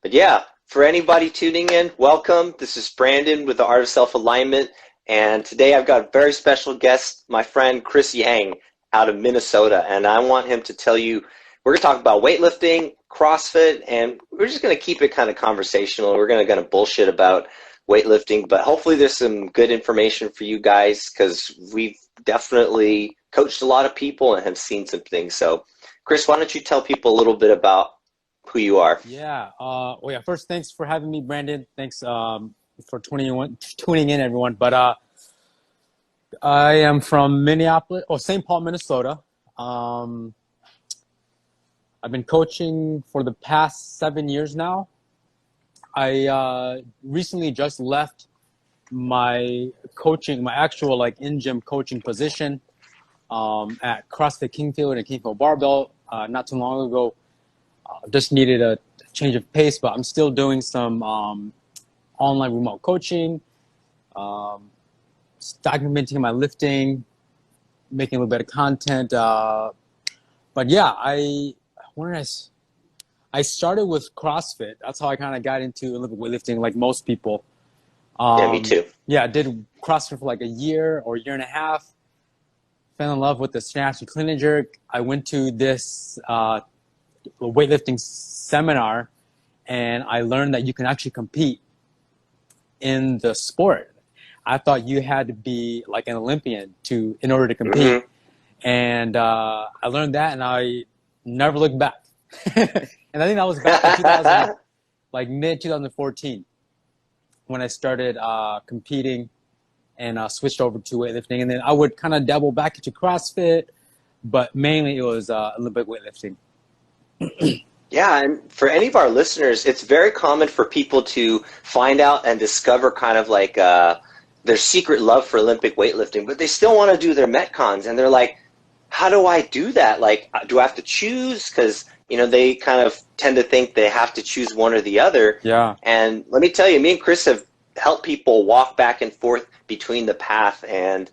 But yeah, for anybody tuning in, welcome. This is Brandon with the Art of Self-Alignment. And today I've got a very special guest, my friend Chris Yang out of Minnesota. And I want him to tell you, we're going to talk about weightlifting, CrossFit, and we're just going to keep it kind of conversational. We're going to bullshit about weightlifting, but hopefully there's some good information for you guys because we've definitely coached a lot of people and have seen some things. So Chris, why don't you tell people a little bit about who you are? Yeah. First, thanks for having me, Brandon. Thanks for tuning in, everyone. But I am from St. Paul, Minnesota. I've been coaching for the past 7 years now. I recently just left my actual in-gym coaching position at CrossFit Kingfield and Kingfield Barbell not too long ago. Just needed a change of pace, but I'm still doing some online remote coaching, documenting my lifting, making a little bit of content. But yeah, I started with CrossFit. That's how I kind of got into Olympic weightlifting, like most people. Yeah, me too. Yeah, I did CrossFit for like a year or a year and a half. Fell in love with the snatch and clean and jerk. I went to this weightlifting seminar, and I learned that you can actually compete in the sport. I thought you had to be like an Olympian in order to compete. Mm-hmm. And I learned that, and I never looked back. And I think that was back in mid 2014 when I started competing and switched over to weightlifting. And then I would kind of dabble back into CrossFit, but mainly it was Olympic weightlifting. Yeah, and for any of our listeners, it's very common for people to find out and discover kind of like their secret love for Olympic weightlifting, but they still want to do their Metcons, and they're like, how do I do that? Like, do I have to choose? Because, they kind of tend to think they have to choose one or the other. Yeah. And let me tell you, me and Chris have helped people walk back and forth between the path, and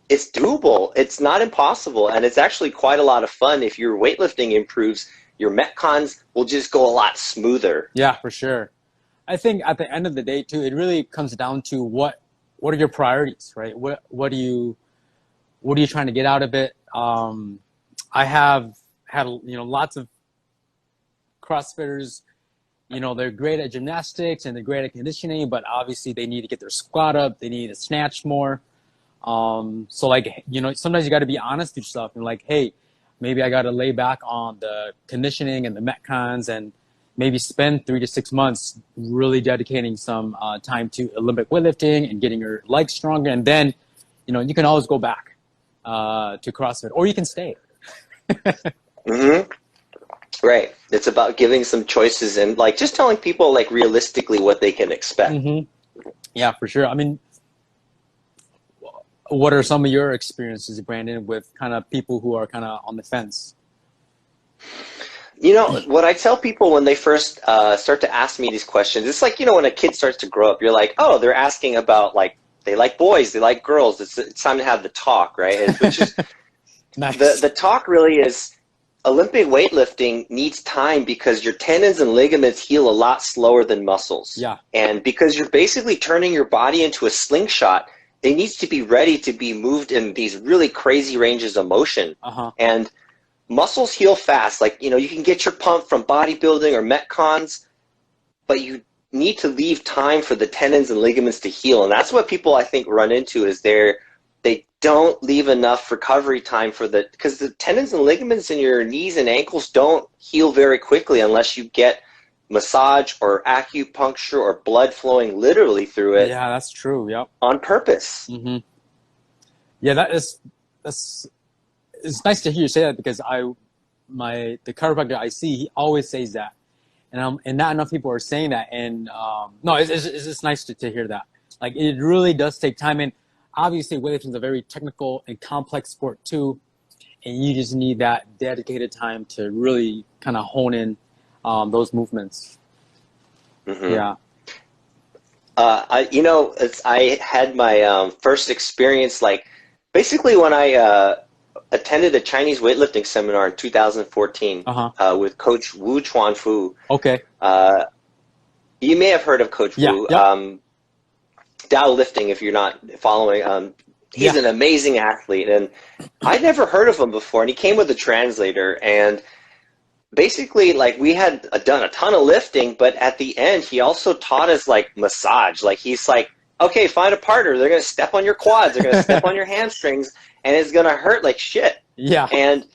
it's doable. It's not impossible, and it's actually quite a lot of fun. If your weightlifting improves, your Metcons will just go a lot smoother. Yeah, for sure. I think at the end of the day, too, it really comes down to what are your priorities, right? What are you trying to get out of it? I have had lots of CrossFitters. They're great at gymnastics and they're great at conditioning, but obviously they need to get their squat up. They need to snatch more. So sometimes you got to be honest with yourself and hey, maybe I got to lay back on the conditioning and the Metcons and maybe spend 3 to 6 months really dedicating some time to Olympic weightlifting and getting your legs stronger. And then, you can always go back to CrossFit, or you can stay. Mm-hmm. Right. It's about giving some choices and just telling people realistically what they can expect. Mm-hmm. Yeah, for sure. I mean, what are some of your experiences, Brandon, with kind of people who are kind of on the fence? What I tell people when they first start to ask me these questions, it's when a kid starts to grow up, you're like, oh, they're asking about they like boys, they like girls. It's time to have the talk, right? Which is nice. The talk really is Olympic weightlifting needs time because your tendons and ligaments heal a lot slower than muscles. Yeah. And because you're basically turning your body into a slingshot, it needs to be ready to be moved in these really crazy ranges of motion. Uh-huh. And muscles heal fast. You can get your pump from bodybuilding or Metcons, but you need to leave time for the tendons and ligaments to heal. And that's what people, I think, run into is they don't leave enough recovery time because the tendons and ligaments in your knees and ankles don't heal very quickly unless you get massage or acupuncture or blood flowing literally through it. Yeah, that's true. Yep. On purpose. Mm-hmm. Yeah, it's nice to hear you say that because the chiropractor I see, he always says that, and not enough people are saying that. And no, it's just nice to hear that. It really does take time, and obviously weightlifting is a very technical and complex sport too, and you just need that dedicated time to really kind of hone in those movements. Mm-hmm. Yeah. I had my first experience basically when I attended a Chinese weightlifting seminar in 2014 with Coach Wu Chuanfu. Okay. You may have heard of Coach Yeah. Wu. Yep. Lifting, if you're not following, he's an amazing athlete, and I'd never heard of him before. And he came with a translator, and basically, like, we had done a ton of lifting, but at the end, he also taught us like massage. Like, he's like, okay, find a partner. They're gonna step on your quads. They're gonna step on your hamstrings, and it's gonna hurt like shit. Yeah. And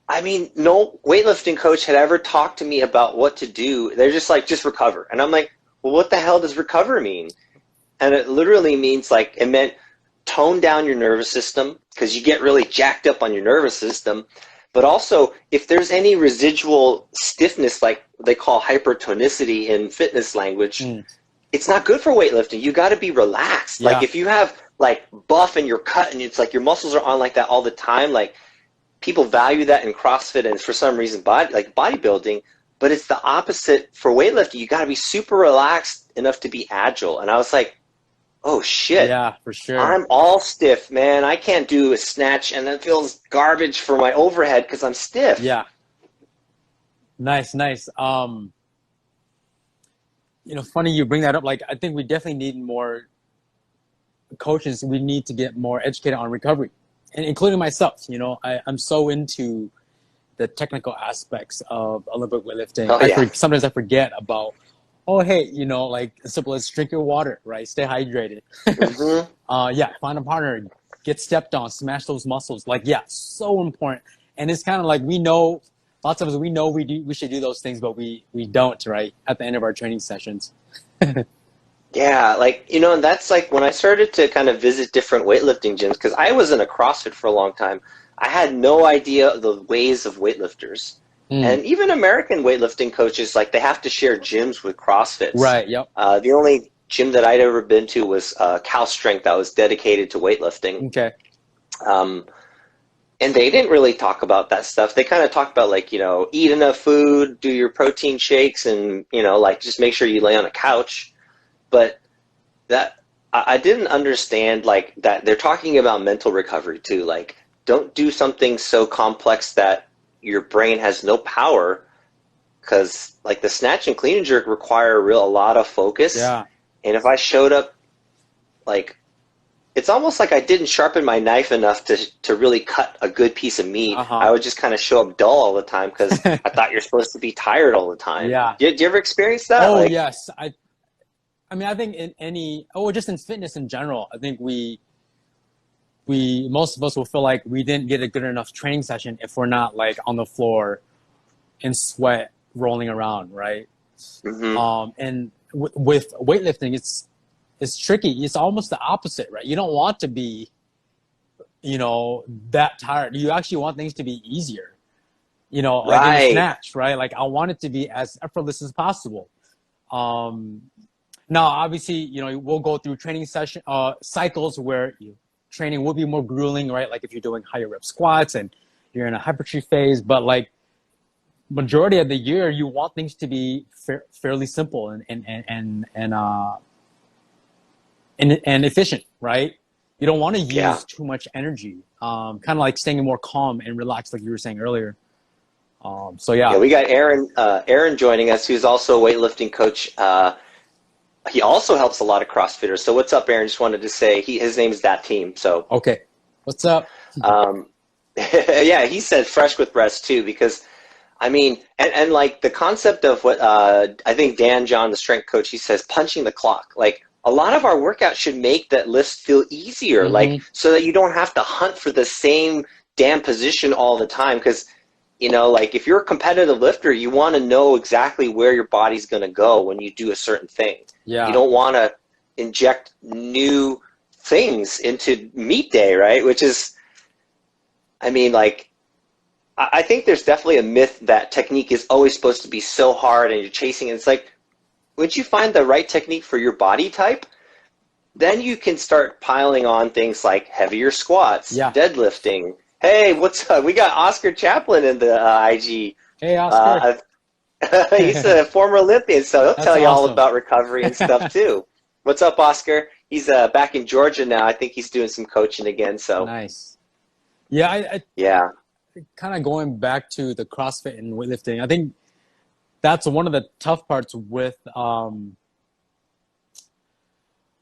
I mean, no weightlifting coach had ever talked to me about what to do. They're just like, just recover. And I'm like, well, what the hell does recover mean? And it literally means, like, it meant tone down your nervous system, because you get really jacked up on your nervous system. But also, if there's any residual stiffness, like they call hypertonicity in fitness language, it's not good for weightlifting. You got to be relaxed. Yeah. Like, if you have like buff and you're cut and it's like your muscles are on like that all the time, like, people value that in CrossFit and for some reason bodybuilding, but it's the opposite for weightlifting. You got to be super relaxed enough to be agile. And I was like, oh shit. Yeah, for sure. I'm all stiff, man. I can't do a snatch, and that feels garbage for my overhead because I'm stiff. Yeah. Nice. Funny you bring that up. Like, I think we definitely need more coaches. We need to get more educated on recovery, and including myself. I'm so into the technical aspects of Olympic weightlifting. Sometimes I forget about, oh, hey, like, as simple as drink your water, right? Stay hydrated. Find a partner, get stepped on, smash those muscles. Like, yeah, so important. And it's kind of like, we know, lots of us, we know we should do those things, but we don't, right? At the end of our training sessions. Yeah, like, and that's like when I started to kind of visit different weightlifting gyms, because I was in a CrossFit for a long time. I had no idea the ways of weightlifters. And even American weightlifting coaches, like, they have to share gyms with CrossFits. Right, yep. The only gym that I'd ever been to was Cal Strength, that was dedicated to weightlifting. Okay. And they didn't really talk about that stuff. They kind of talked about, like, eat enough food, do your protein shakes, and, like, just make sure you lay on a couch. But that, I didn't understand, like, that they're talking about mental recovery too. Like, don't do something so complex that your brain has no power, because, like, the snatch and clean and jerk require a lot of focus. Yeah. And if I showed up, like, it's almost like I didn't sharpen my knife enough to really cut a good piece of meat. I would just kind of show up dull all the time because I thought you're supposed to be tired all the time. Yeah. Did you ever experience that? Oh, yes. I mean, I think just in fitness in general, I think most of us will feel like we didn't get a good enough training session if we're not, like, on the floor in sweat rolling around, right? And with weightlifting, it's tricky. It's almost the opposite, right? You don't want to be, that tired. You actually want things to be easier, like in a snatch, right? Like, I want it to be as effortless as possible. Now, obviously, we'll go through training cycles where training will be more grueling, right? Like, if you're doing higher rep squats and you're in a hypertrophy phase, but, like, majority of the year, you want things to be fairly simple and efficient, right? You don't want to use too much energy. Kind of like staying more calm and relaxed, like you were saying earlier. Yeah, we got Aaron joining us, who's also a weightlifting coach. He also helps a lot of CrossFitters. So what's up, Aaron? Just wanted to say his name is That Team. So okay, what's up? Yeah, he said fresh with breasts too, because I mean, and like the concept of what I think Dan John, the strength coach, he says punching the clock. Like, a lot of our workouts should make that lift feel easier, like, so that you don't have to hunt for the same damn position all the time. Because, like, if you're a competitive lifter, you want to know exactly where your body's going to go when you do a certain thing. Yeah. You don't want to inject new things into meet day, right? Which is, I mean, like, I think there's definitely a myth that technique is always supposed to be so hard and you're chasing it. It's like, once you find the right technique for your body type, then you can start piling on things like heavier squats, deadlifting. Hey, what's up? We got Oscar Chaplin in the IG. Hey, Oscar. He's a former Olympian, so he'll tell you all awesome. about recovery and stuff too. What's up, Oscar? He's back in Georgia now. I think he's doing some coaching again. So nice. Yeah, yeah. Kind of going back to the CrossFit and weightlifting, I think that's one of the tough parts with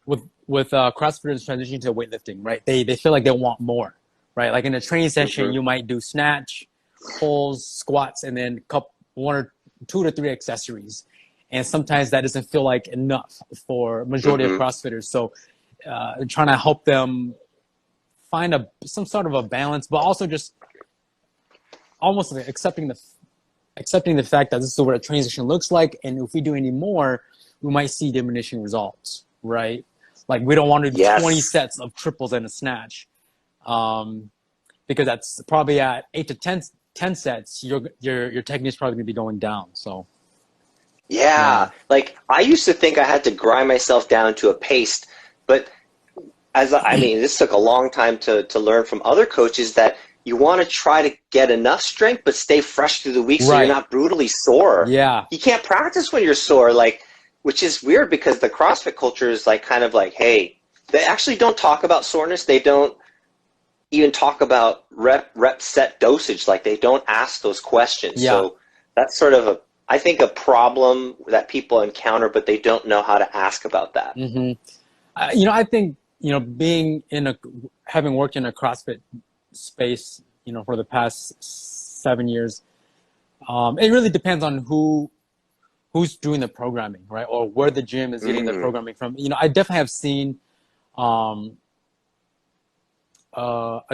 with CrossFitters transitioning to weightlifting, right? They feel like they want more, right? Like in a training session, you might do snatch, pulls, squats, and then one or two to three accessories. And sometimes that doesn't feel like enough for majority of CrossFitters. So trying to help them find some sort of a balance, but also just almost like accepting the fact that this is what a training session looks like, and if we do any more, we might see diminishing results, right? Like we don't want to do 20 sets of triples and a snatch, because that's probably at 8 to 10 sets, your technique is probably gonna be going down. So yeah, like I used to think I had to grind myself down to a paste, but I mean, this took a long time to learn from other coaches that you want to try to get enough strength, but stay fresh through the week so you're not brutally sore. Yeah. You can't practice when you're sore, like, which is weird because the CrossFit culture is like kind of like, hey, they actually don't talk about soreness. They don't even talk about rep set dosage. Like they don't ask those questions. Yeah. So that's sort of I think a problem that people encounter, but they don't know how to ask about that. I think, having worked in a CrossFit space, for the past 7 years, it really depends on who's doing the programming, right? Or where the gym is getting the programming from. I definitely have seen a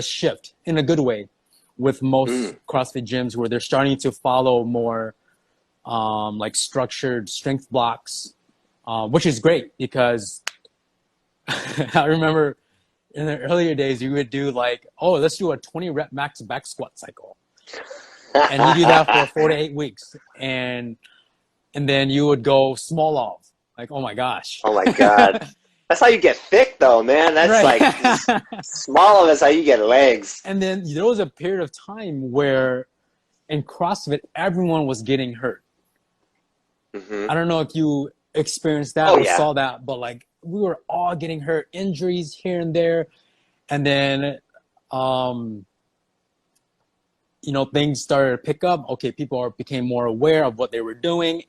shift in a good way with most CrossFit gyms where they're starting to follow more like structured strength blocks, which is great because I remember in the earlier days, you would do like, oh, let's do a 20 rep max back squat cycle. And you do that for 4 to 8 weeks. And then you would go small off. Like, oh my gosh. Oh my God. That's how you get thick though, man. That's like small of us how you get legs. And then there was a period of time where in CrossFit, everyone was getting hurt. I don't know if you experienced that or saw that, but like we were all getting hurt, injuries here and there. And then, things started to pick up. Okay, people became more aware of what they were doing.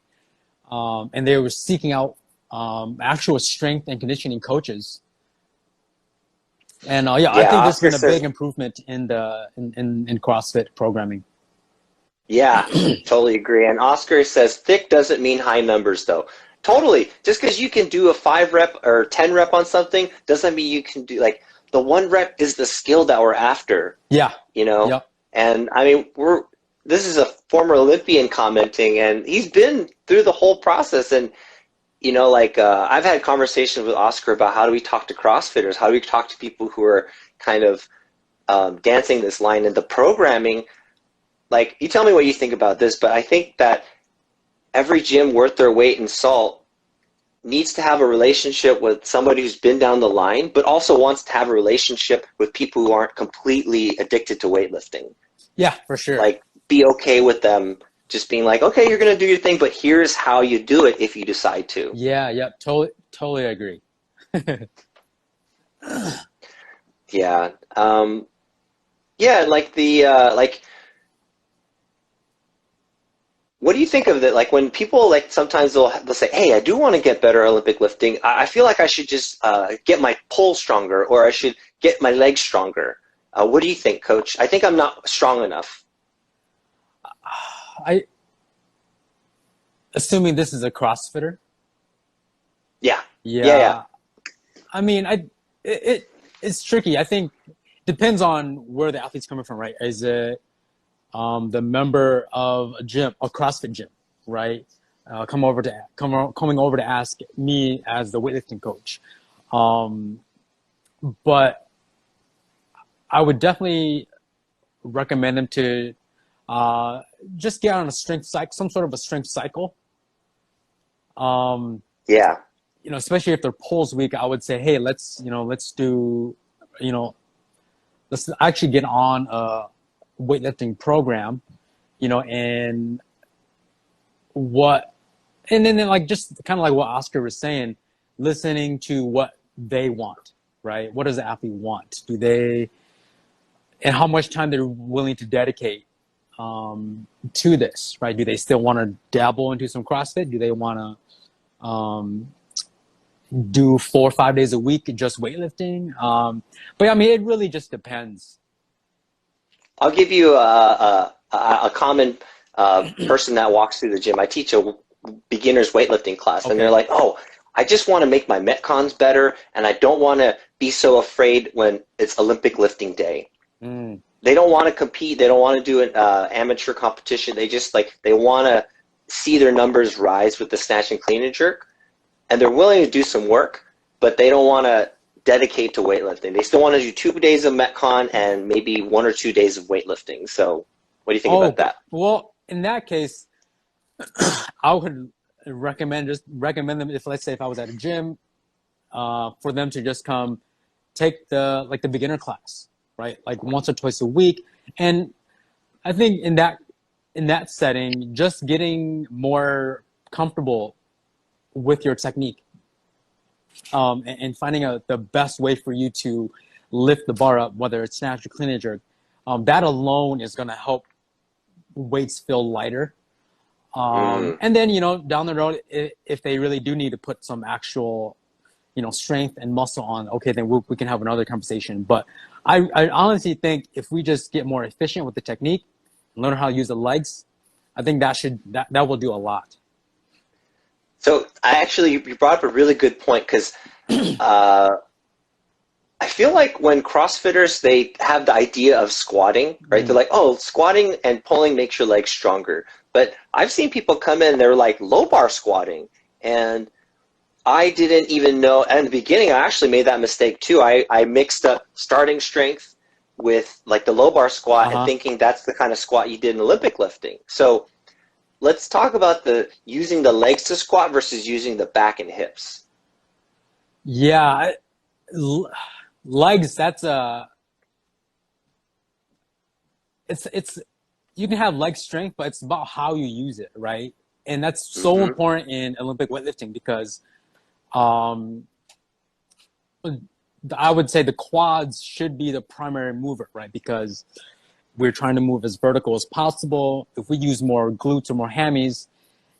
And they were seeking out actual strength and conditioning coaches. And I think there's been a big improvement in CrossFit programming. Yeah, totally agree. And Oscar says thick doesn't mean high numbers though. Totally. Just because you can do a 5 rep or 10 rep on something doesn't mean you can do like the 1 rep is the skill that we're after. Yeah. Yep. And I mean, this is a former Olympian commenting, and he's been through the whole process. And I've had conversations with Oscar about how do we talk to CrossFitters, how do we talk to people who are kind of dancing this line in the programming. Like, you tell me what you think about this, but I think that every gym worth their weight in salt needs to have a relationship with somebody who's been down the line, but also wants to have a relationship with people who aren't completely addicted to weightlifting. Yeah, for sure. Like, be okay with them just being like, okay, you're going to do your thing, but here's how you do it if you decide to. Yeah, totally agree. Yeah. Like what do you think of that? Like when people like sometimes they'll say, hey, I do want to get better at Olympic lifting. I feel like I should just get my pull stronger, or I should get my legs stronger. What do you think, Coach? I think I'm not strong enough. Assuming this is a CrossFitter. Yeah. I mean, it's tricky. I think depends on where the athlete's coming from, right? Is it the member of a gym, a CrossFit gym, right? Coming over to ask me as the weightlifting coach. But I would definitely recommend them to just get on a strength cycle, some sort of a strength cycle. Especially if their pulls weak, I would say, hey, let's actually get on a weightlifting program, and then like just kind of like what Oscar was saying, listening to what they want, right? What does the athlete want? And how much time they're willing to dedicate to this, right? Do they still want to dabble into some CrossFit? Do they want to, do 4 or 5 days a week just weightlifting. But I mean, it really just depends. I'll give you a common person that walks through the gym. I teach a beginner's weightlifting class, and they're Okay. like, oh, I just want to make my Metcons better, and I don't want to be so afraid when it's Olympic lifting day. Mm. They don't want to compete. They don't want to do an amateur competition. They just they want to see their numbers rise with the snatch and clean and jerk, and they're willing to do some work, but they don't want to dedicate to weightlifting. They still want to do 2 days of Metcon and maybe 1 or 2 days of weightlifting. So what do you think about Oh, that? well, in that case, I would recommend them if, let's say, if I was at a gym, for them to just come take the beginner class, right? Like once or twice a week. And I think in that setting, just getting more comfortable with your technique, and finding out the best way for you to lift the bar up, whether it's snatch or clean and jerk, that alone is going to help weights feel lighter. Mm. And then, down the road, if they really do need to put some actual, strength and muscle on, okay, then we can have another conversation. But I honestly think if we just get more efficient with the technique, learn how to use the legs, I think that will do a lot. So you brought up a really good point, because I feel like when CrossFitters, they have the idea of squatting, right? They're like, oh, squatting and pulling makes your legs stronger. But I've seen people come in, they're like low bar squatting. And I didn't even know, and in the beginning, I actually made that mistake too. I mixed up starting strength with like the low bar squat and thinking that's the kind of squat you did in Olympic lifting. So let's talk about using the legs to squat versus using the back and hips. Yeah, legs, it's you can have leg strength, but it's about how you use it, right? And that's so important in Olympic weightlifting because I would say the quads should be the primary mover, right? Because we're trying to move as vertical as possible. If we use more glutes or more hammies,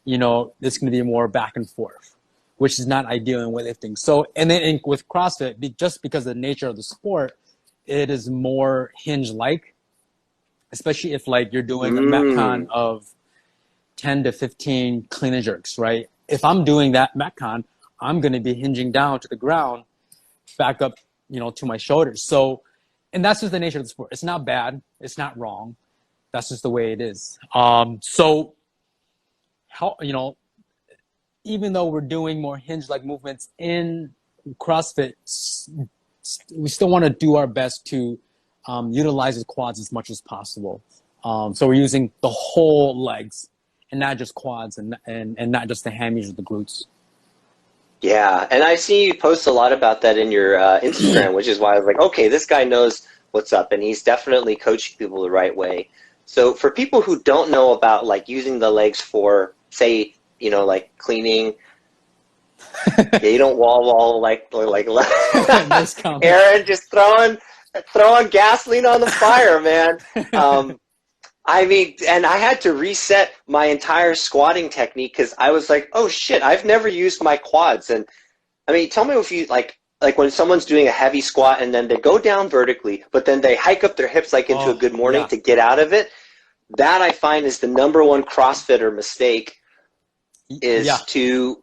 it's going to be more back and forth, which is not ideal in weightlifting. So, and then with CrossFit, just because of the nature of the sport, it is more hinge-like, especially if like you're doing a Metcon of 10 to 15 clean and jerks, right? If I'm doing that Metcon, I'm going to be hinging down to the ground, back up, to my shoulders. So, and that's just the nature of the sport. It's not bad. It's not wrong. That's just the way it is. So, how, even though we're doing more hinge-like movements in CrossFit, we still want to do our best to utilize the quads as much as possible. So we're using the whole legs and not just quads and not just the hammies or the glutes. Yeah, and I see you post a lot about that in your Instagram, which is why I was like, okay, this guy knows what's up, and he's definitely coaching people the right way. So for people who don't know about like using the legs for, say, like cleaning, yeah, you don't wall like Aaron just throwing gasoline on the fire, man. I mean, and I had to reset my entire squatting technique because I was like, oh shit, I've never used my quads. And I mean, tell me if you like when someone's doing a heavy squat and then they go down vertically, but then they hike up their hips like into a good morning to get out of it. That I find is the #1 CrossFitter mistake, is to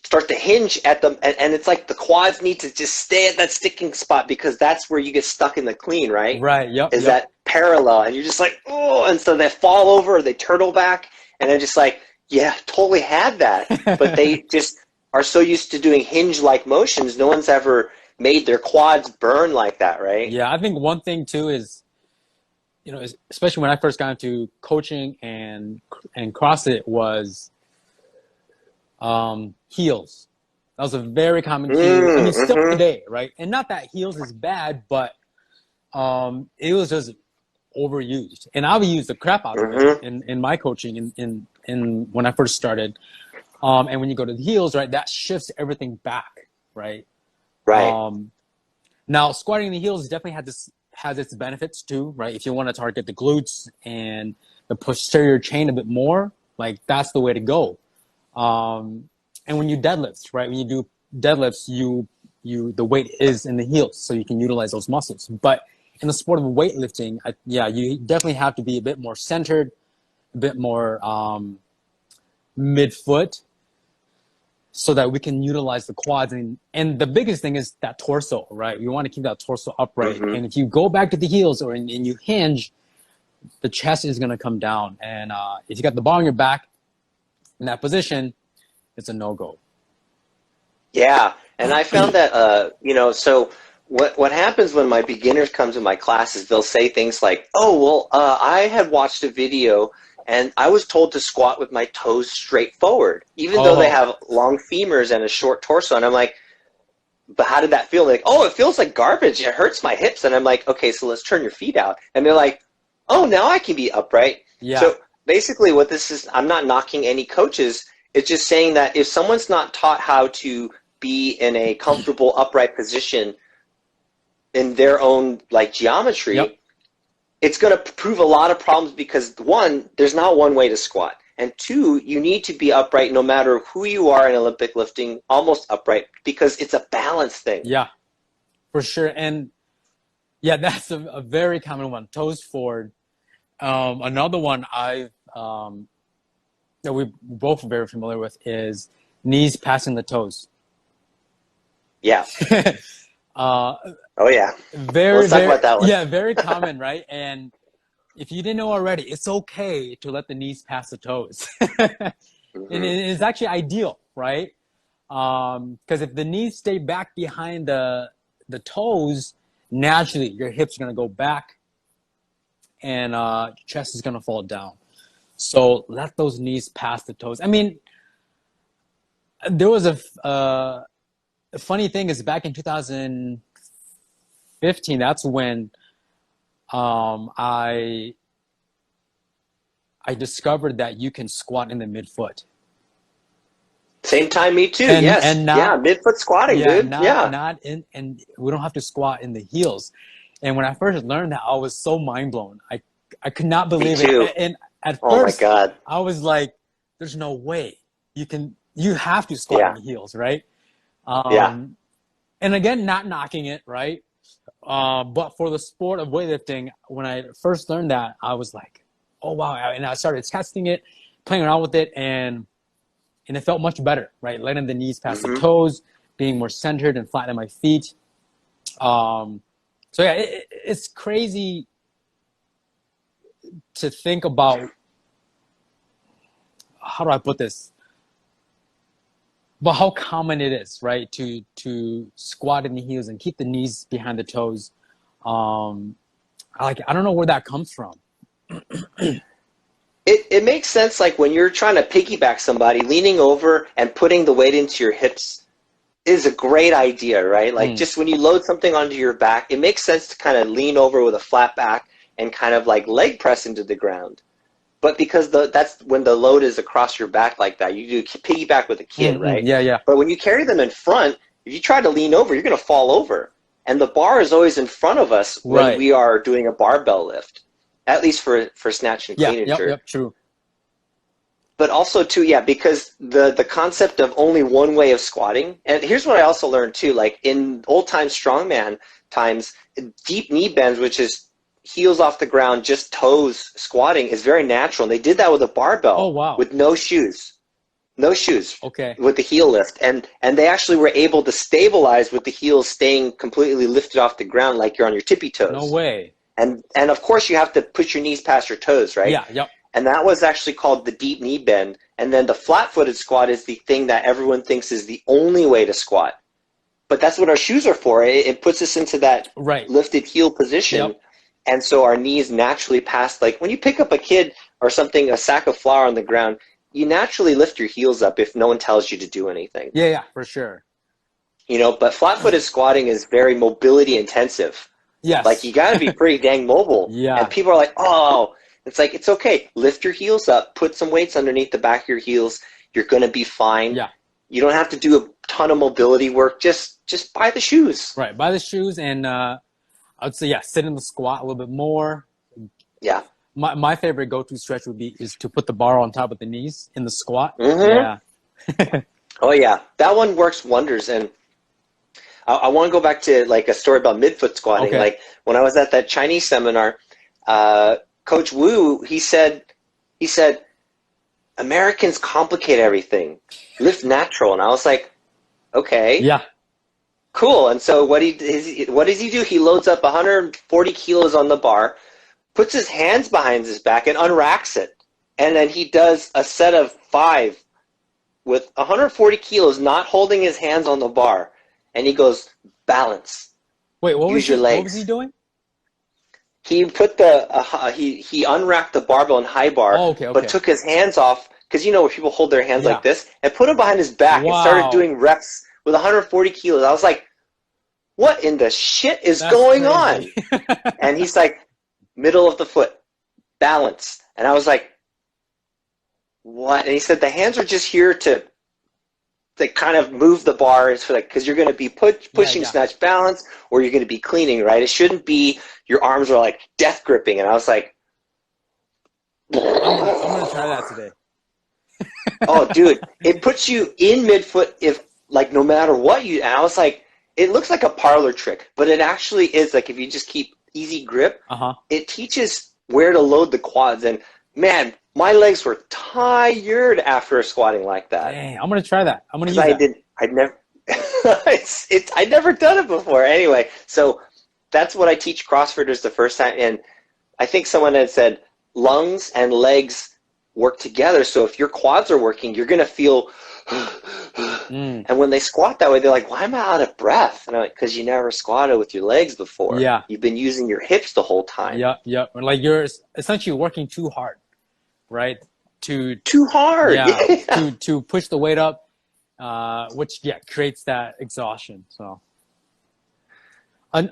start to hinge at them, and it's like the quads need to just stay at that sticking spot because that's where you get stuck in the clean, right? Right, yep. That parallel, and you're just like, oh, and so they fall over, or they turtle back, and they're just like, yeah, totally had that. But they just are so used to doing hinge-like motions, no one's ever made their quads burn like that, right? Yeah, I think one thing too is, especially when I first got into coaching and CrossFit, was heels. That was a very common cue. I mean, still today, right? And not that heels is bad, but it was just overused, and I would use the crap out of it in my coaching in when I first started. And when you go to the heels, right, that shifts everything back, right? Right. Now, squatting in the heels definitely has its benefits too, right? If you want to target the glutes and the posterior chain a bit more, like that's the way to go. And when you deadlift, right, when you do deadlifts, the weight is in the heels, so you can utilize those muscles. But in the sport of weightlifting, you definitely have to be a bit more centered, a bit more mid-foot, so that we can utilize the quads. And the biggest thing is that torso, right? We want to keep that torso upright. Mm-hmm. And if you go back to the heels and you hinge, the chest is going to come down. And if you got the bar on your back in that position, it's a no-go. Yeah, and I found that, so what happens when my beginners come to my classes, they'll say things like, oh, well, I had watched a video and I was told to squat with my toes straight forward, even though they have long femurs and a short torso. And I'm like, but how did that feel? Like, oh, it feels like garbage. It hurts my hips. And I'm like, okay, so let's turn your feet out. And they're like, oh, now I can be upright. Yeah. So basically what this is, I'm not knocking any coaches. It's just saying that if someone's not taught how to be in a comfortable upright position in their own geometry, yep. It's going to prove a lot of problems because, one, there's not one way to squat. And two, you need to be upright no matter who you are in Olympic lifting, almost upright, because it's a balance thing. Yeah, for sure. And yeah, that's a very common one, toes forward. Another one that we both are very familiar with is knees passing the toes. Yeah. Oh yeah. Let's talk about that one. Yeah, very common, right? And if you didn't know already, it's okay to let the knees pass the toes. Mm-hmm. And it's actually ideal, right? Because if the knees stay back behind the toes, naturally your hips are going to go back and your chest is going to fall down. So let those knees pass the toes. I mean, there was a funny thing is back in 2015, that's when I discovered that you can squat in the midfoot. Same time, me too. Yes. And midfoot squatting, dude. And we don't have to squat in the heels. And when I first learned that, I was so mind blown. I could not believe it. And at first, my God, I was like, "There's no way you have to squat in the heels, right?" And again, not knocking it, right? But for the sport of weightlifting, when I first learned that, I was like, "Oh wow!" And I started testing it, playing around with it, and it felt much better, right? Letting the knees past the toes, being more centered and flat on my feet. So yeah, it's crazy to think about. How do I put this? But how common it is, right? To squat in the heels and keep the knees behind the toes. I don't know where that comes from. It makes sense, like when you're trying to piggyback somebody, leaning over and putting the weight into your hips is a great idea, right? Like just when you load something onto your back, it makes sense to kind of lean over with a flat back and kind of like leg press into the ground. But because that's when the load is across your back like that, you do piggyback with a kid, right? Yeah. But when you carry them in front, if you try to lean over, you're going to fall over. And the bar is always in front of us when we are doing a barbell lift, at least for snatch and clean and jerk. Yep, true. But also too, because the concept of only one way of squatting, and here's what I also learned too, like in old time strongman times, deep knee bends, which is heels off the ground, just toes squatting, is very natural. And they did that with a barbell. Oh, wow. With no shoes. No shoes. Okay. With the heel lift. And they actually were able to stabilize with the heels staying completely lifted off the ground like you're on your tippy toes. No way. And of course you have to put your knees past your toes, right? Yeah, yep. And that was actually called the deep knee bend. And then the flat-footed squat is the thing that everyone thinks is the only way to squat. But that's what our shoes are for. It puts us into that lifted heel position. Yep. And so our knees naturally pass, like when you pick up a kid or something, a sack of flour on the ground, you naturally lift your heels up if no one tells you to do anything. Yeah, for sure. But flat-footed squatting is very mobility intensive. Yes. Like you got to be pretty dang mobile. Yeah. And people are like, oh, it's like, it's okay. Lift your heels up, put some weights underneath the back of your heels. You're going to be fine. Yeah. You don't have to do a ton of mobility work. Just buy the shoes. Right. Buy the shoes and, I would say, sit in the squat a little bit more. Yeah. My favorite go-to stretch is to put the bar on top of the knees in the squat. Mm-hmm. Yeah. Oh yeah, that one works wonders. And I want to go back to like a story about midfoot squatting. Okay. Like when I was at that Chinese seminar, uh, Coach Wu, he said, Americans complicate everything. Lift natural. And I was like, okay, Yeah. cool. And so what does he do? He loads up 140 kilos on the bar, puts his hands behind his back and unracks it. And then he does a set of 5 with 140 kilos, not holding his hands on the bar. And he goes, balance. Wait, Use your what was he legs. doing? He put he unwrapped the barbell in high bar, Oh, okay, but okay. took his hands off because you know where people hold their hands Yeah. like this, and put them behind his back and started Wow. doing reps with 140 kilos. I was like, what in the shit is That's going on? crazy. And he's like, middle of the foot, balance. And I was like, what? And he said the hands are just here to kind of move the bar for like, because you're going to be pushing yeah. snatch balance, or you're going to be cleaning, right? It shouldn't be your arms are like death gripping. And I was like, I'm gonna try that today. oh, dude, it puts you in midfoot if like no matter what you. And I was like, it looks like a parlor trick, but it actually is like if you just keep easy grip, Uh-huh. it teaches where to load the quads. And man, my legs were tired after squatting like that. Dang, I'm gonna try that. I'm gonna use Because that. I'd never, I'd never done it before. Anyway, so that's what I teach CrossFitters the first time. And I think someone had said lungs and legs work together. So if your quads are working, you're going to feel, and when they squat that way, they're like, why am I out of breath? And I'm like, because you never squatted with your legs before. Yeah. You've been using your hips the whole time. Yep. Like you're essentially working too hard, right? Too hard. Yeah. to push the weight up, which creates that exhaustion. So, one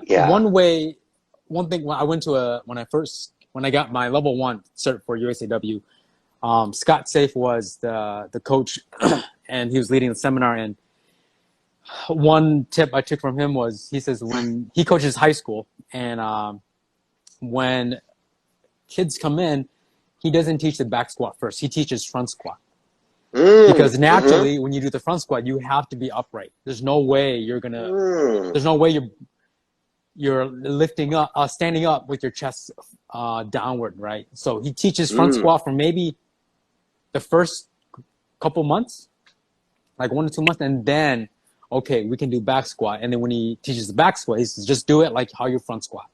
thing when I went to when I got my level 1 cert for USAW, Scott Safe was the coach, and he was leading the seminar. And one tip I took from him was, he says when he coaches high school, and when kids come in, he doesn't teach the back squat first. He teaches front squat. Because naturally, when you do the front squat, you have to be upright. There's no way there's no way you're lifting up, standing up with your chest downward, right? So he teaches front squat for maybe the first couple months, like 1 to 2 months, and then, okay, we can do back squat. And then when he teaches the back squat, he says, just do it like how you front squat.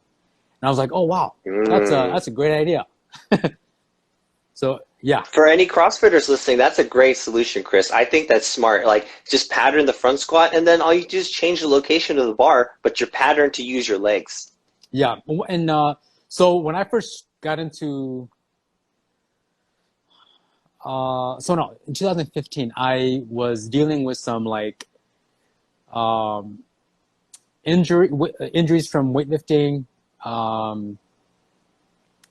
And I was like, oh, wow, that's a great idea. So, yeah. For any CrossFitters listening, that's a great solution, Chris. I think that's smart. Like, just pattern the front squat, and then all you do is change the location of the bar, but you're patterned to use your legs. Yeah. And so when I first got into, in 2015, I was dealing with some like injuries from weightlifting,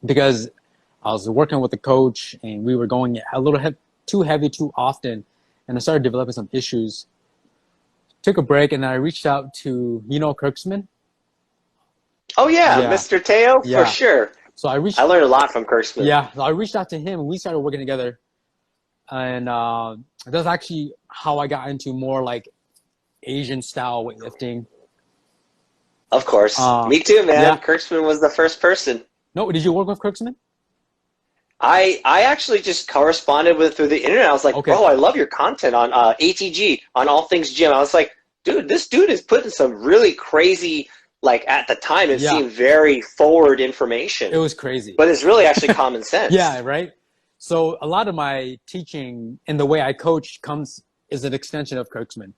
because I was working with the coach and we were going a little too heavy too often, and I started developing some issues. Took a break, and then I reached out to, Kirksman. Oh yeah, Mr. Teo, Yeah. for sure. So I learned a lot from Kurtzman. Yeah, so I reached out to him and we started working together. And that's actually how I got into more like Asian style weightlifting. Of course. Me too, man. Yeah. Kurtzman was the first person. No, did you work with Kirksman? I actually just corresponded with through the internet. I was like, bro, I love your content on ATG, on All Things Gym. I was like, dude, this dude is putting some really crazy, like at the time, it seemed very forward information. It was crazy. But it's really actually common sense. Yeah, right? So a lot of my teaching and the way I coach is an extension of Kirksman.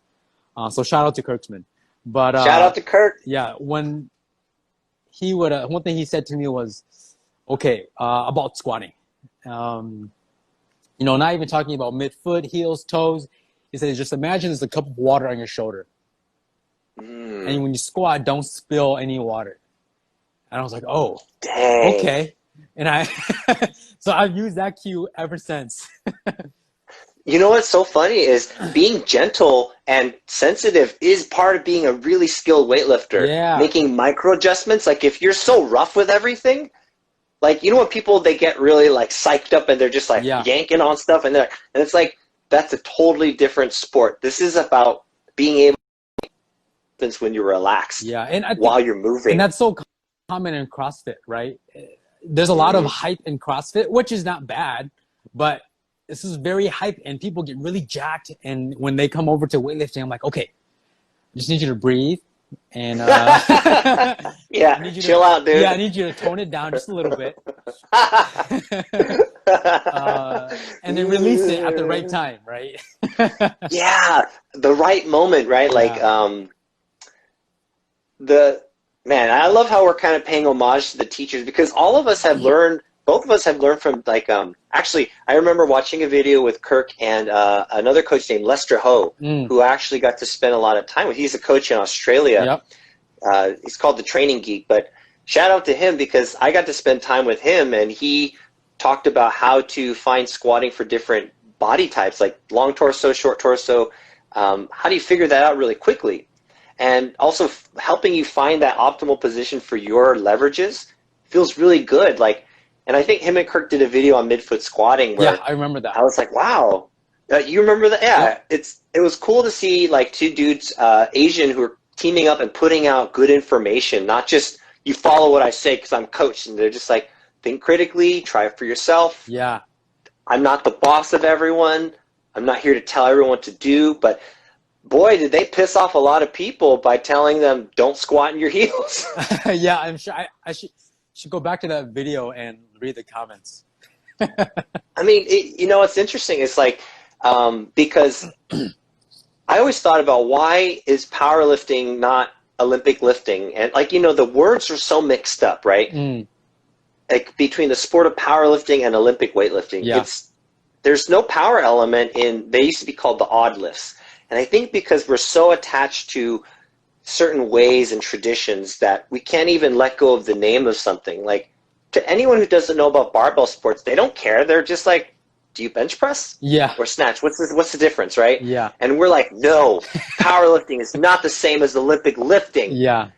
So shout out to Kirksman. But shout out to Kirk. Yeah, when he would, one thing he said to me was, about squatting. Not even talking about midfoot, heels, toes. He says, just imagine there's a cup of water on your shoulder. And when you squat, don't spill any water. And I was like, oh, dang. Okay. And so I've used that cue ever since. You know what's so funny is being gentle and sensitive is part of being a really skilled weightlifter. Yeah. Making micro adjustments. Like if you're so rough with everything, like, when people, they get really like psyched up and they're just like yanking on stuff and it's like, that's a totally different sport. This is about being able to when you're relaxed, Yeah, and I think, while you're moving. and that's so common in CrossFit, right? There's a lot of hype in CrossFit, which is not bad, but this is very hype, and people get really jacked. And when they come over to weightlifting, I'm like, okay, I just need you to breathe, and yeah, chill out, dude. Yeah, I need you to tone it down just a little bit, and then release it at the right time, right? Yeah, the right moment, right? Yeah. Like man, I love how we're kind of paying homage to the teachers, because all of us have learned, both of us have learned from, like, actually, I remember watching a video with Kirk and another coach named Lester Ho, who I actually got to spend a lot of time with. He's a coach in Australia. Yep. He's called the Training Geek, but shout out to him, because I got to spend time with him, and he talked about how to find squatting for different body types, like long torso, short torso. How do you figure that out really quickly? And also helping you find that optimal position for your leverages feels really good. Like, and I think him and Kirk did a video on midfoot squatting where I remember that. I was like, wow, you remember that? Yeah, it was cool to see like two dudes, Asian, who are teaming up and putting out good information, not just you follow what I say because I'm coach, and they're just like, think critically, try it for yourself. Yeah. I'm not the boss of everyone. I'm not here to tell everyone what to do, but boy, did they piss off a lot of people by telling them don't squat in your heels. Yeah, I'm sure I should go back to that video and read the comments. I mean, you know, it's interesting. It's like, because I always thought about, why is powerlifting not Olympic lifting? And like, you know, the words are so mixed up, right? Like between the sport of powerlifting and Olympic weightlifting, there's no power element in, they used to be called the odd lifts. And I think because we're so attached to certain ways and traditions that we can't even let go of the name of something. Like, to anyone who doesn't know about barbell sports, they don't care. They're just like, do you bench press? Yeah. Or snatch? What's the difference, right? Yeah. And we're like, no, powerlifting is not the same as Olympic lifting. Yeah.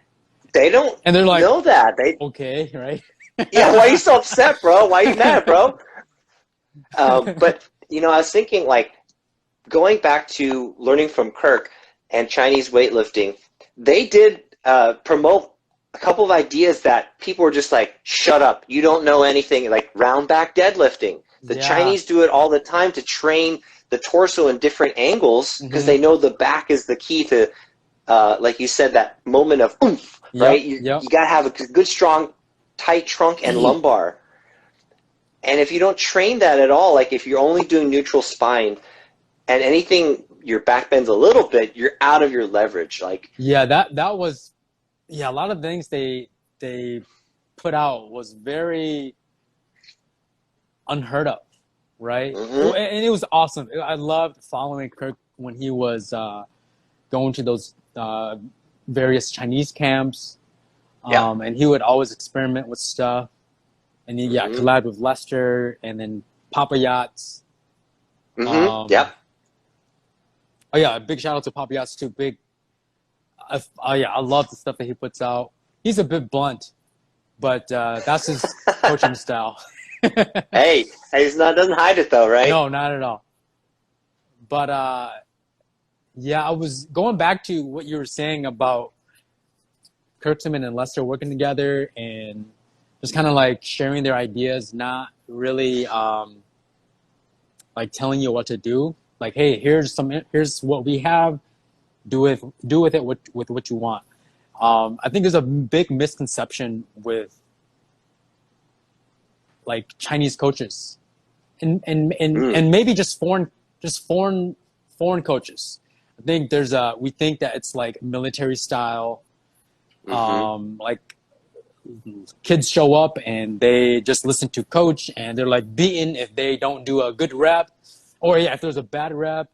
They don't and they're like, know that. Okay, right? Yeah, why are you so upset, bro? Why are you mad, bro? But, you know, I was thinking, like, going back to learning from Kirk and Chinese weightlifting, they did promote a couple of ideas that people were just like, shut up, you don't know anything, like round back deadlifting. The Chinese do it all the time to train the torso in different angles, because they know the back is the key to, like you said, that moment of oomph, right? You got to have a good, strong, tight trunk and lumbar. And if you don't train that at all, like if you're only doing neutral spine, and anything, your back bends a little bit, you're out of your leverage. Like, that was, a lot of things they put out was very unheard of, right? And it was awesome. I loved following Kirk when he was going to those various Chinese camps, and he would always experiment with stuff, and he collab with Lester, and then Papa Yachts. Oh yeah, big shout out to Papa Yachts too. I love the stuff that he puts out. He's a bit blunt, but that's his coaching style. hey, doesn't hide it though, right? No, not at all. But I was going back to what you were saying about Kurtzman and Lester working together and just kind of like sharing their ideas, not really like telling you what to do. Like, hey, here's what we have. Do with it what you want. I think there's a big misconception with like Chinese coaches, and maybe just foreign coaches. I think we think that it's like military style. Like kids show up and they just listen to coach, and they're like beaten if they don't do a good rep. Or if there's a bad rep,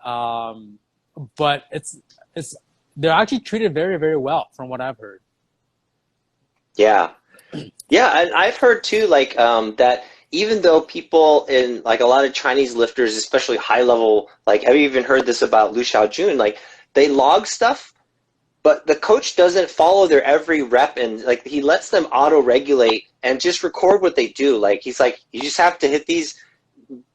but they're actually treated very, very well from what I've heard. Yeah, and I've heard too, like that even though people in like a lot of Chinese lifters, especially high level, like I've even heard this about Lu Xiaojun, like they log stuff, but the coach doesn't follow their every rep, and like he lets them auto regulate and just record what they do. Like he's like, you just have to hit these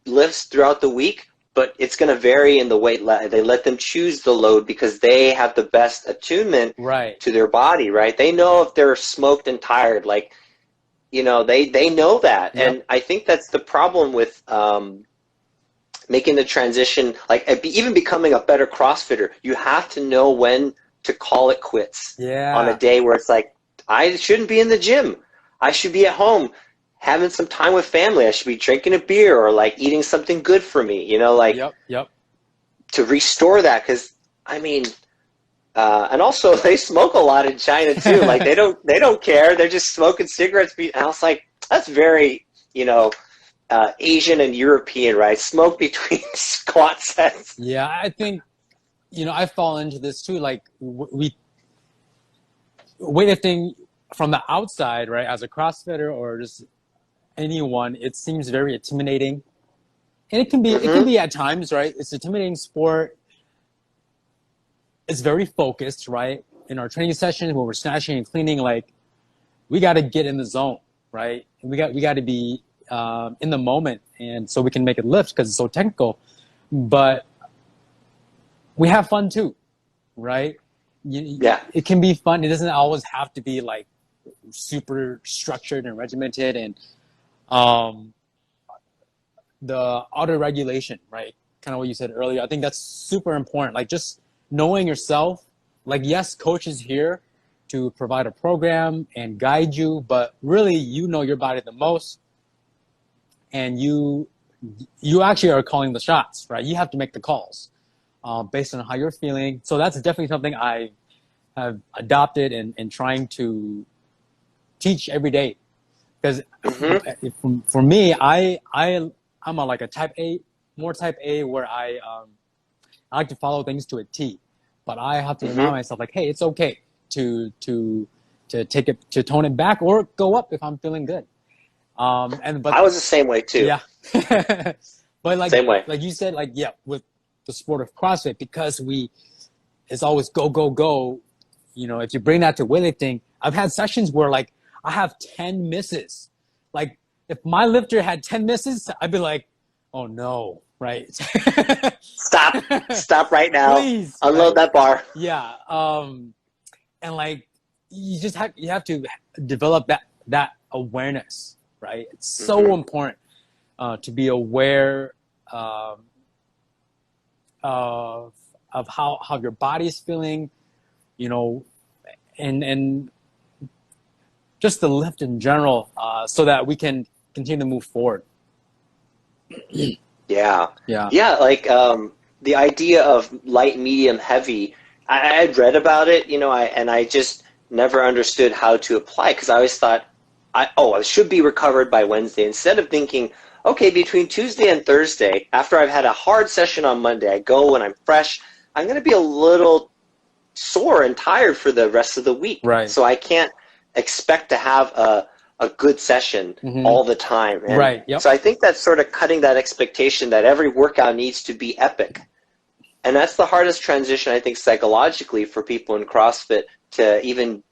lifts throughout the week, but it's going to vary in the weight. They let them choose the load because they have the best attunement Right. to their body, right? They know if they're smoked and tired, like, you know, they know that. Yep. And I think that's the problem with making the transition, like even becoming a better CrossFitter. You have to know when to call it quits on a day where it's like, I shouldn't be in the gym. I should be at home having some time with family. I should be drinking a beer or like eating something good for me, you know, like to restore that. Because I mean, and also they smoke a lot in China too. Like they don't care. They're just smoking cigarettes. And I was like, that's very, you know, Asian and European, right? Smoke between squat sets. Yeah, I think, you know, I fall into this too. Like weightlifting from the outside, right? As a CrossFitter or just anyone, it seems very intimidating, and it can be at times, right? It's an intimidating sport. It's very focused, right? In our training sessions when we're snatching and cleaning, like we got to get in the zone, right? And we got to be in the moment, and so we can make it lift because it's so technical. But we have fun too, right? It can be fun. It doesn't always have to be like super structured and regimented, and the auto regulation, right? Kind of what you said earlier. I think that's super important. Like just knowing yourself. Like, yes, coach is here to provide a program and guide you, but really you know your body the most, and you actually are calling the shots, right? You have to make the calls based on how you're feeling. So that's definitely something I have adopted and trying to teach every day. Because for me, I'm a, like a type A, more type A, where I like to follow things to a T, but I have to remind myself, like, hey, it's okay to take it, to tone it back or go up if I'm feeling good. But I was the same way too. Yeah. But like, same way. Like you said, like, yeah, with the sport of CrossFit, because it's always go, go, go. You know, if you bring that to weightlifting, I've had sessions where like I have 10 misses. Like if my lifter had 10 misses, I'd be like, oh no, right? Stop right now. Please, unload that bar. Yeah. And like, you have to develop that awareness, right? It's so important to be aware of how your body's feeling, you know, and just the lift in general, so that we can continue to move forward. Yeah. Like the idea of light, medium, heavy. I had read about it, you know, I just never understood how to apply, because I always thought, I should be recovered by Wednesday, instead of thinking, okay, between Tuesday and Thursday, after I've had a hard session on Monday, I go and I'm fresh, I'm going to be a little sore and tired for the rest of the week. Right. So I can't expect to have a good session all the time. And right. Yep. So I think that's sort of cutting that expectation that every workout needs to be epic. And that's the hardest transition, I think, psychologically for people in CrossFit to even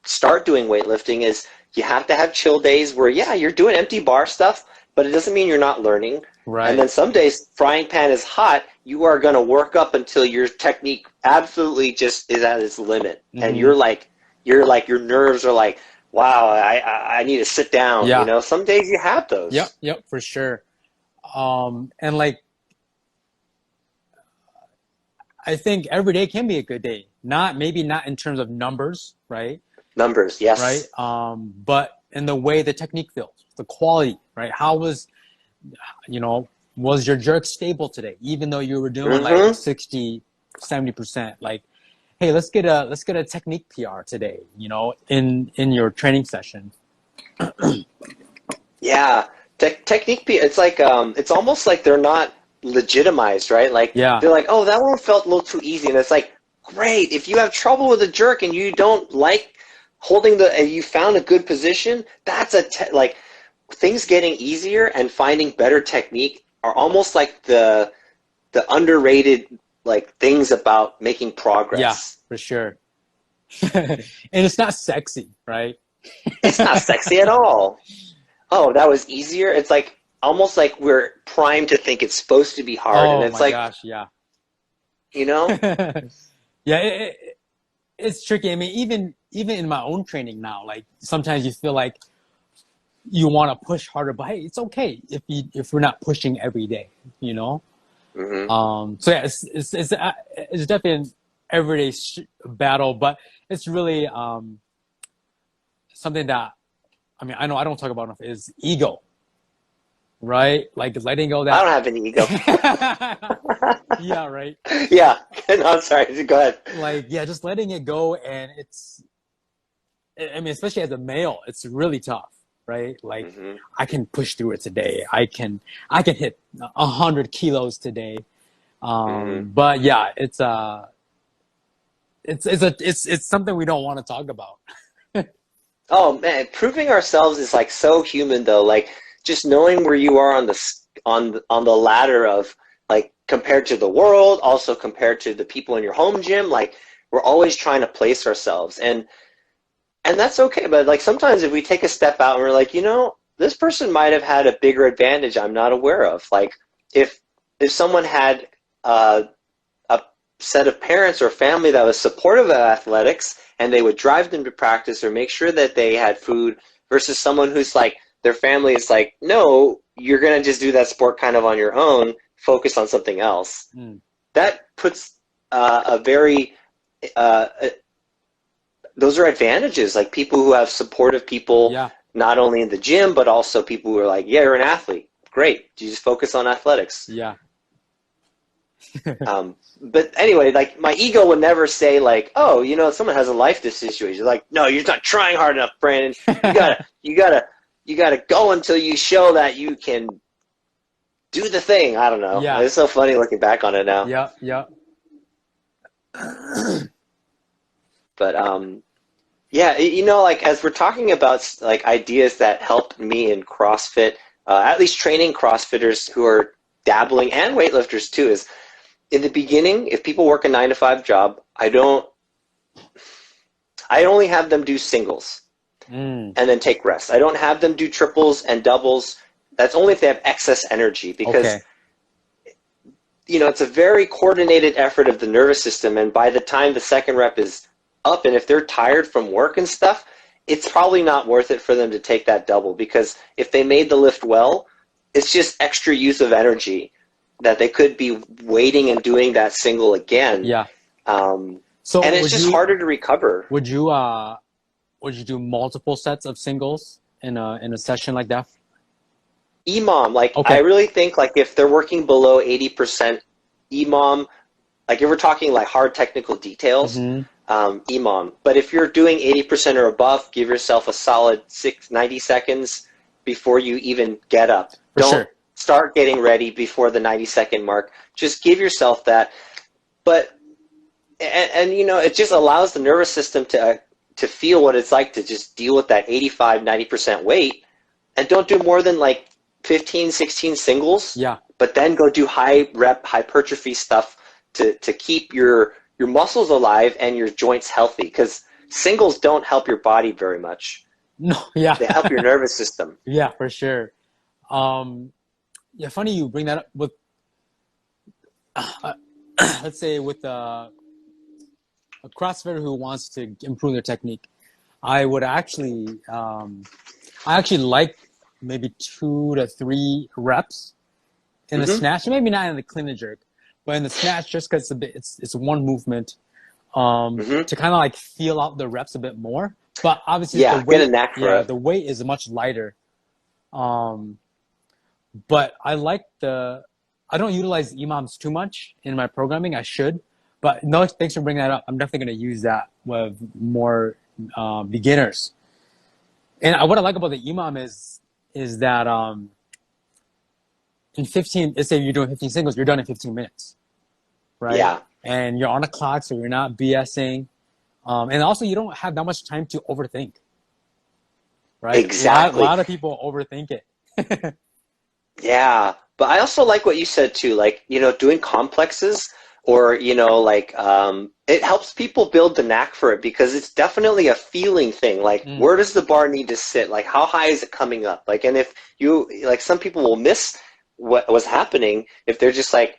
start doing weightlifting, is you have to have chill days where, yeah, you're doing empty bar stuff, but it doesn't mean you're not learning. Right. And then some days, frying pan is hot, you are going to work up until your technique absolutely just is at its limit. And your nerves are like, wow, I need to sit down. Yeah. You know, some days you have those. Yep, for sure. And like, I think every day can be a good day. Maybe not in terms of numbers, right? Numbers, yes. Right. But in the way the technique feels, the quality, right? How was your jerk stable today? Even though you were doing like 60, 70%, like, hey, let's get a technique PR today, you know, in your training session. Yeah. Technique PR, it's like, it's almost like they're not legitimized, right? Like, they're like, oh, that one felt a little too easy. And it's like, great. If you have trouble with a jerk and you don't like holding you found a good position, that's like things getting easier and finding better technique are almost like the underrated like things about making progress. Yeah, for sure. And it's not sexy, right? It's not sexy at all. Oh, that was easier. It's like, almost like we're primed to think it's supposed to be hard, and Oh it's my like, gosh, yeah. you know, Yeah, it's tricky. I mean, even in my own training now, like sometimes you feel like you want to push harder, but hey, it's okay if we're not pushing every day, you know. hmm So yeah, it's definitely an everyday battle, but it's really something that I mean I know I don't talk about enough is ego, right? Like letting go I don't that. have any ego. Yeah, right. Yeah, no, I'm sorry. Go ahead. Like yeah, just letting it go, and I mean, especially as a male, it's really tough, right? Like hmm I can push through it today. I can hit 100 kilos today. hmm But yeah, it's something we don't want to talk about. Oh man, proving ourselves is like so human though. Like just knowing where you are on on the ladder of like compared to the world, also compared to the people in your home gym. Like we're always trying to place ourselves, and that's okay. But like sometimes if we take a step out and we're like, this person might have had a bigger advantage I'm not aware of. Like if if someone had a set of parents or family that was supportive of athletics and they would drive them to practice or make sure that they had food versus someone who's like their family is like, no, you're going to just do that sport kind of on your own, focus on something else. Mm. That puts a very uh, those are advantages, like people who have supportive people Yeah, not only in the gym but also people who are like, yeah, you're an athlete, great, you just focus on athletics. yeah, But anyway, like my ego would never say like, oh, someone has a life situation. Like, no, you're not trying hard enough, Brandon. You gotta go until you show that you can do the thing. I don't know. yeah, It's so funny looking back on it now. yeah, yeah, But yeah, like as we're talking about like ideas that helped me in CrossFit, at least training CrossFitters who are dabbling and weightlifters too, is in the beginning, if people work a 9 to 5 job, I only have them do singles mm. and then take rest. I don't have them do triples and doubles. That's only if they have excess energy because, Okay, it's a very coordinated effort of the nervous system. And by the time the second rep is up, and if they're tired from work and stuff, it's probably not worth it for them to take that double because if they made the lift well, it's just extra use of energy that they could be waiting and doing that single again. yeah. Um, So and it's just harder to recover. would you do multiple sets of singles in a session like that? EMOM, like I Okay. really think like if they're working below 80% EMOM, like if we're talking like hard technical details, Hmm. EMOM. But if you're doing 80% or above, give yourself a solid 90 seconds before you even get up. For Don't sure. start getting ready before the 90-second mark. Just give yourself that. But and it just allows the nervous system to feel what it's like to just deal with that 85-90% weight, and don't do more than like 15, 16 singles, Yeah. but then go do high rep hypertrophy stuff to keep your muscles alive and your joints healthy, because singles don't help your body very much. No. Yeah. They help your nervous system. Yeah. For sure. Um, yeah. Funny you bring that up with let's say with a CrossFitter who wants to improve their technique. I would I actually like maybe 2 to 3 reps in the Mm-hmm. snatch, maybe not in the clean and jerk, but in the snatch, just because it's one movement, Mm-hmm. to kind of like feel out the reps a bit more. But obviously the Yeah, get a weight, knack for yeah, it. the weight is much lighter. Um, but I don't utilize EMOMs too much in my programming. I should, but no, thanks for bringing that up. I'm definitely going to use that with more beginners. And what I like about the EMOM is that in 15, let's say you're doing 15 singles, you're done in 15 minutes, right? Yeah, And you're on a clock, so you're not BSing. And also, you don't have that much time to overthink, right? A exactly. lot of people overthink it. Yeah, but I also like what you said too, like, doing complexes or, like it helps people build the knack for it because it's definitely a feeling thing. Like, where does the bar need to sit? Like, how high is it coming up? Like, and if you, like, some people will miss what was happening if they're just like,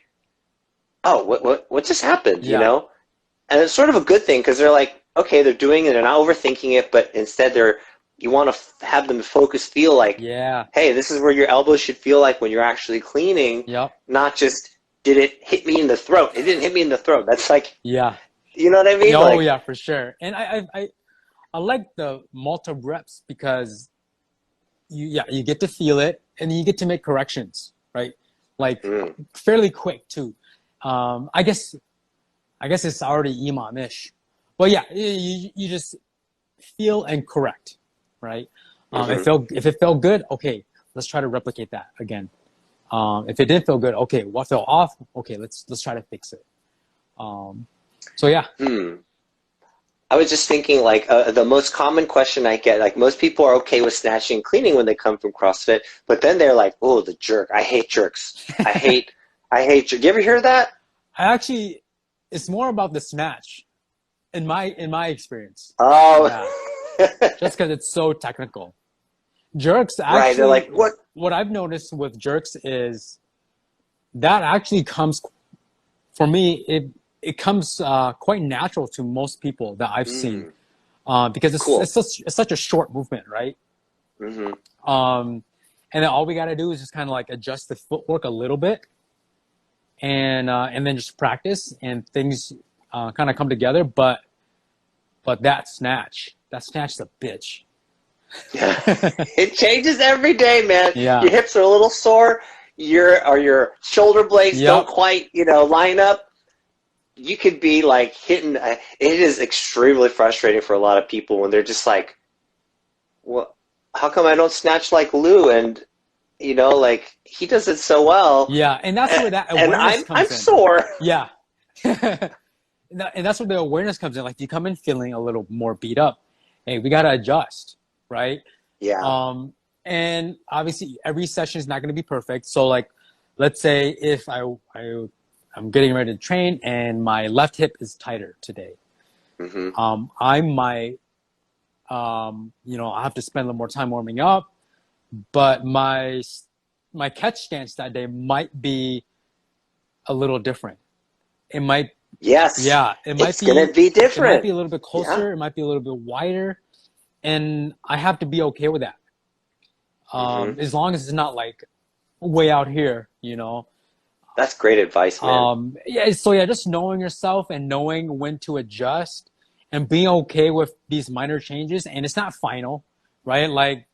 oh, what just happened, you know? And it's sort of a good thing because they're like, okay, they're doing it, they're not overthinking it, but instead you want to have them focus, feel like, hey, this is where your elbows should feel like when you're actually cleaning, not just, did it hit me in the throat? It didn't hit me in the throat. That's like, you know what I mean? Oh, like, yeah, for sure. And I like the multiple reps because you get to feel it and you get to make corrections, right? Like fairly quick too. I guess it's already imam-ish, but yeah, you just feel and correct, right? If it felt good, okay, let's try to replicate that again. If it didn't feel good, okay, what fell off? Okay, let's try to fix it. So yeah. I was just thinking, like, the most common question I get, like, most people are okay with snatching and cleaning when they come from CrossFit, but then they're like, oh, the jerk. I hate jerks. I hate jerks. You ever hear that? It's more about the snatch in my experience. Oh. Yeah. Just because it's so technical. Jerks actually, right, they're like, what I've noticed with jerks is that actually comes, for me, it comes quite natural to most people that I've seen, because it's such a short movement, right? And then all we got to do is just kind of like adjust the footwork a little bit, and then just practice, and things kind of come together. But that snatch is a bitch. Yeah. It changes every day, man. Yeah. Your hips are a little sore. Your shoulder blades don't quite, line up. You could be like hitting. It is extremely frustrating for a lot of people when they're just like, "Well, how come I don't snatch like Lou?" And like he does it so well. Yeah, and that's where that awareness comes in. I'm sore. Yeah, and that's where the awareness comes in. Like, you come in feeling a little more beat up. Hey, we got to adjust, right? Yeah. And obviously every session is not going to be perfect. So like, let's say if I'm getting ready to train and my left hip is tighter today. I might, I have to spend a little more time warming up, but my catch stance that day might be a little different. It might, it's going to be different. It might be a little bit closer. It might be a little bit wider, and I have to be okay with that. As long as it's not like way out here, That's great advice, man. Just knowing yourself and knowing when to adjust and being okay with these minor changes. And it's not final, right? Like,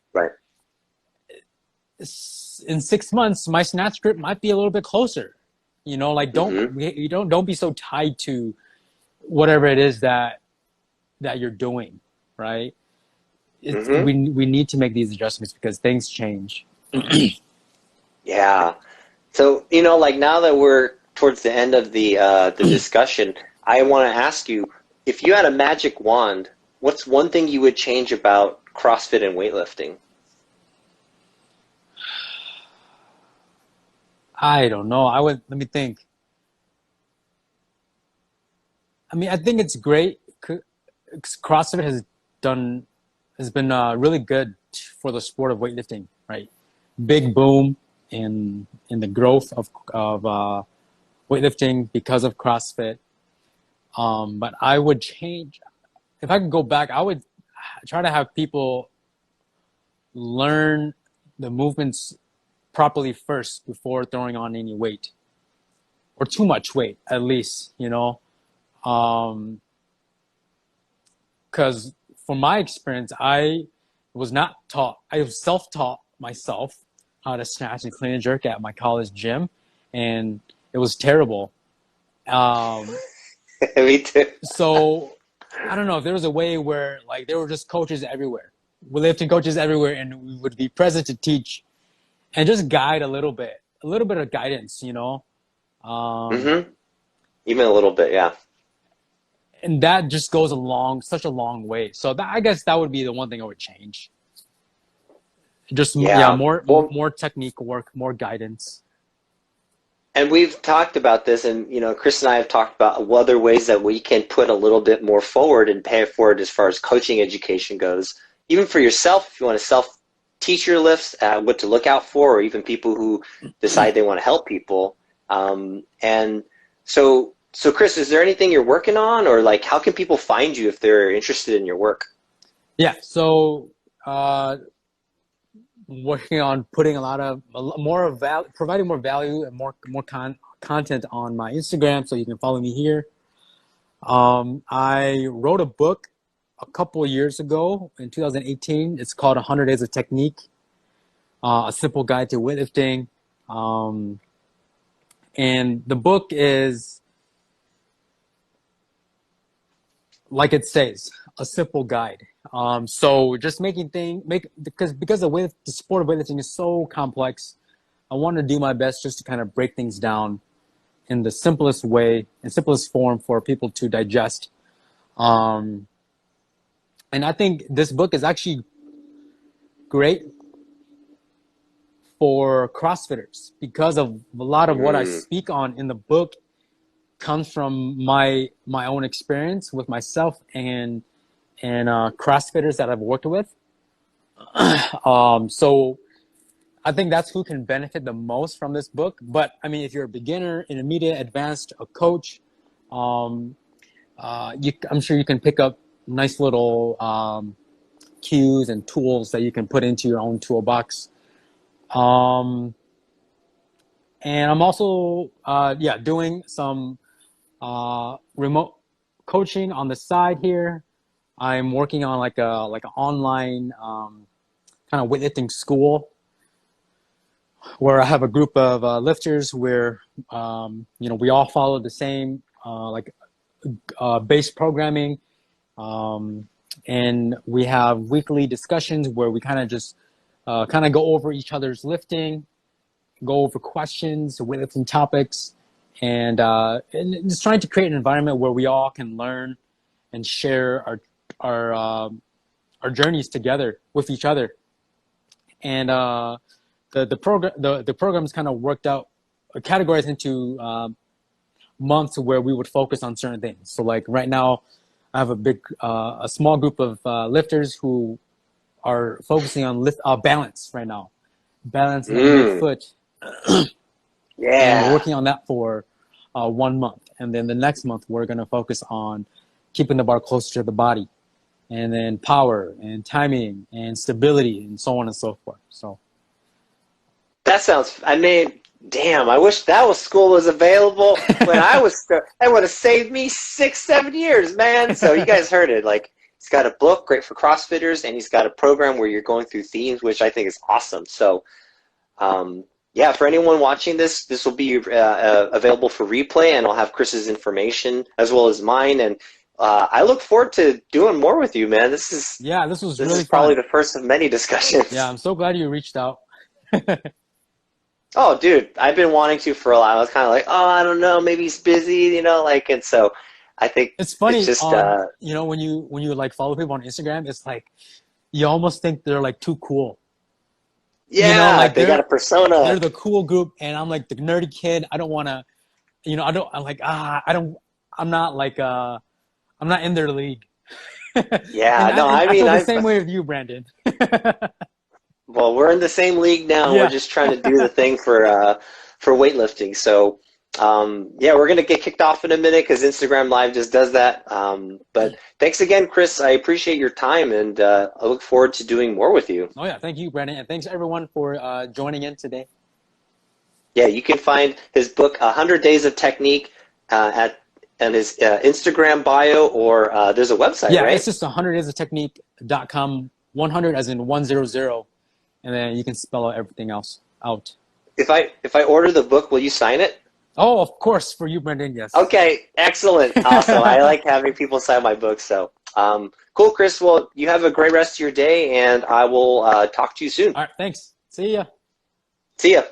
in 6 months, my snatch grip might be a little bit closer. Like, don't be so tied to whatever it is that you're doing, right? We need to make these adjustments because things change. Yeah. So, like, now that we're towards the end of the discussion, I want to ask you, if you had a magic wand, what's one thing you would change about CrossFit and weightlifting? I don't know. Let me think. I mean, I think it's great. CrossFit has been really good for the sport of weightlifting, right? Big boom in the growth of weightlifting because of CrossFit. But I would change, if I could go back, I would try to have people learn the movements properly first before throwing on any weight, or too much weight, at least, because from my experience, I was not taught. I was self-taught myself how to snatch and clean and jerk at my college gym, and it was terrible. Me too. So I don't know if there was a way where, like, there were just coaches everywhere, weightlifting coaches everywhere, and we would be present to teach and just guide a little bit of guidance, Even a little bit, yeah. And that just goes such a long way. So I guess that would be the one thing I would change. Just more technique work, more guidance. And we've talked about this, and Chris and I have talked about other ways that we can put a little bit more forward and pay it forward as far as coaching education goes. Even for yourself, if you want to self-teach your lifts, what to look out for, or even people who decide they want to help people. And so Chris, is there anything you're working on, or like how can people find you if they're interested in your work? Yeah, so working on putting providing more value and more content on my Instagram, so you can follow me here. I wrote a book a couple of years ago in 2018. It's called 100 Days of Technique, a simple guide to weightlifting. And the book is, like it says, a simple guide. So just because the sport of weightlifting is so complex, I want to do my best just to kind of break things down in the simplest way, in simplest form for people to digest. And I think this book is actually great for CrossFitters because of a lot of what I speak on in the book comes from my own experience with myself and CrossFitters that I've worked with. So I think that's who can benefit the most from this book. But I mean, if you're a beginner, intermediate, advanced, a coach, I'm sure you can pick up nice little cues and tools that you can put into your own toolbox. And I'm also doing some remote coaching on the side here. I'm working on like an online kind of weightlifting school where I have a group of lifters where we all follow the same base programming, and we have weekly discussions where we kind of just kind of go over each other's lifting, go over questions, weightlifting topics, and just trying to create an environment where we all can learn and share our journeys together with each other. And the program's kind of worked out, categorized into months where we would focus on certain things. So like right now, I have a small group of lifters who are focusing on balance right now, balance in the foot. Yeah. And we're working on that for 1 month. And then the next month, we're going to focus on keeping the bar closer to the body, and then power and timing and stability and so on and so forth. So that sounds, damn, I wish that school was available when I was, that would have saved me 6-7 years, man. So you guys heard it. Like, he's got a book great for CrossFitters, and he's got a program where you're going through themes, which I think is awesome. So, yeah, for anyone watching this will be available for replay, and I'll have Chris's information as well as mine. And I look forward to doing more with you, man. This was really probably the first of many discussions. Yeah, I'm so glad you reached out. Oh, dude, I've been wanting to for a while. I was kind of like, oh, I don't know, maybe he's busy, and so I think it's funny. It's just, when you like follow people on Instagram, it's like you almost think they're like too cool. Yeah, like they got a persona. They're the cool group, and I'm like the nerdy kid. I don't want to, I'm not in their league. Yeah, I feel the same way with you, Brandon. Well, we're in the same league now. Yeah. We're just trying to do the thing for weightlifting. So, yeah, we're going to get kicked off in a minute because Instagram Live just does that. But thanks again, Chris. I appreciate your time, and I look forward to doing more with you. Oh, yeah. Thank you, Brandon. And thanks, everyone, for joining in today. Yeah, you can find his book, 100 Days of Technique, and his Instagram bio, or there's a website, right? Yeah, it's just 100daysoftechnique.com, 100 as in 100, and then you can spell everything else out. If I order the book, will you sign it? Oh, of course, for you, Brendan, yes. Okay, excellent, awesome. I like having people sign my book, so cool, Chris. Well, you have a great rest of your day, and I will talk to you soon. All right, thanks. See ya. See ya.